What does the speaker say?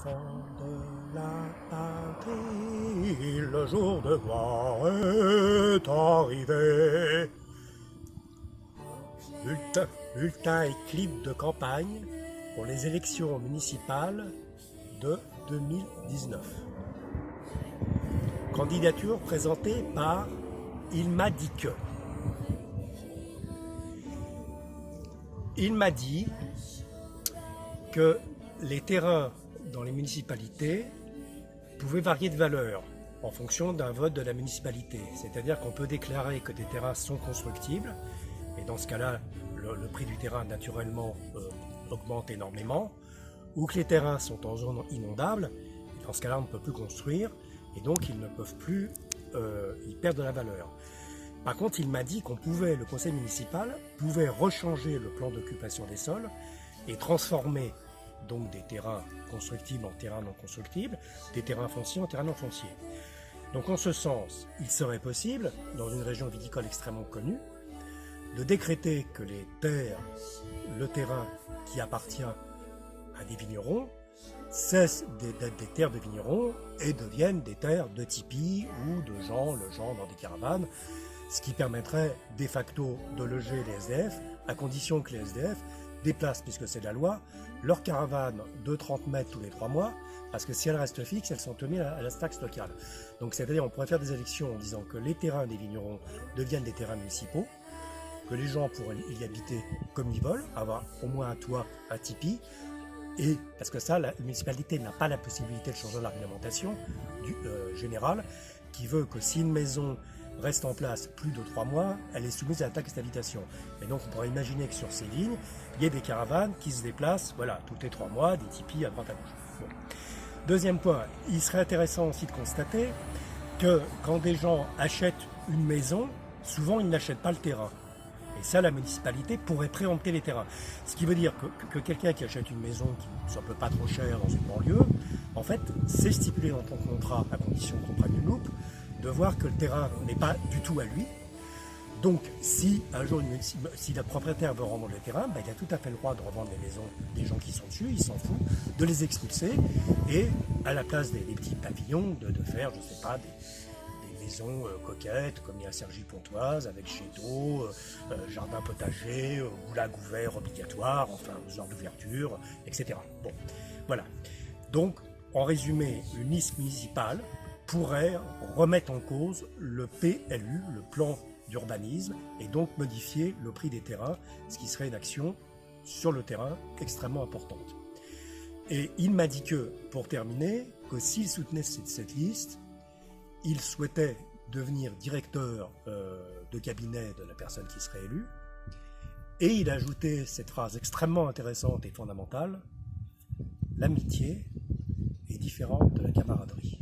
enfants de la patrie, le jour de gloire est arrivé. Bulletin et clip de campagne pour les élections municipales de 2019. Candidature présentée par Il m'a dit que. Il m'a dit que les terrains dans les municipalités pouvaient varier de valeur en fonction d'un vote de la municipalité. C'est-à-dire qu'on peut déclarer que des terrains sont constructibles, et dans ce cas-là, le prix du terrain naturellement augmente énormément, ou que les terrains sont en zone inondable, et dans ce cas-là, on ne peut plus construire, et donc ils ne peuvent plus, ils perdent de la valeur. Par contre, il m'a dit qu'on pouvait, le conseil municipal pouvait rechanger le plan d'occupation des sols et transformer donc des terrains constructibles en terrains non constructibles, des terrains fonciers en terrains non fonciers. Donc en ce sens, il serait possible, dans une région viticole extrêmement connue, de décréter que les terres, le terrain qui appartient à des vignerons, cessent d'être des terres de vignerons et deviennent des terres de tipis ou de gens logeant dans des caravanes, ce qui permettrait de facto de loger les SDF, à condition que les SDF déplacent, puisque c'est la loi, leurs caravanes de 30 mètres tous les 3 mois, parce que si elles restent fixes, elles sont tenues à la taxe locale. Donc c'est-à-dire on pourrait faire des élections en disant que les terrains des vignerons deviennent des terrains municipaux, que les gens pourraient y habiter comme ils veulent, avoir au moins un toit, un tipi, et parce que ça, la municipalité n'a pas la possibilité de changer la réglementation générale, qui veut que si une maison reste en place plus de 3 mois, elle est soumise à la taxe d'habitation. Et donc on pourrait imaginer que sur ces lignes, il y ait des caravanes qui se déplacent, voilà, tous les 3 mois, des tipis à droite à gauche. Bon. Deuxième point, il serait intéressant aussi de constater que quand des gens achètent une maison, souvent ils n'achètent pas le terrain. Et ça, la municipalité pourrait préempter les terrains. Ce qui veut dire que quelqu'un qui achète une maison qui ne soit pas trop chère dans une banlieue, en fait, c'est stipulé dans ton contrat, à condition qu'on prenne une loupe, de voir que le terrain n'est pas du tout à lui. Donc, si un jour, si le propriétaire veut revendre le terrain, ben, il a tout à fait le droit de revendre les maisons des gens qui sont dessus, il s'en fout, de les expulser, et à la place des petits pavillons, de faire, je ne sais pas, des maisons coquettes, comme il y a Cergy-Pontoise, avec jet d'eau, jardin potager, goulag ouvert obligatoire, enfin, ce genre d'ouverture, etc. Bon, voilà. Donc, en résumé, une liste municipale pourrait remettre en cause le PLU, le plan d'urbanisme, et donc modifier le prix des terrains, ce qui serait une action sur le terrain extrêmement importante. Et il m'a dit que, pour terminer, que s'il soutenait cette liste, il souhaitait devenir directeur de cabinet de la personne qui serait élue, et il a ajouté cette phrase extrêmement intéressante et fondamentale: l'amitié est différente de la camaraderie.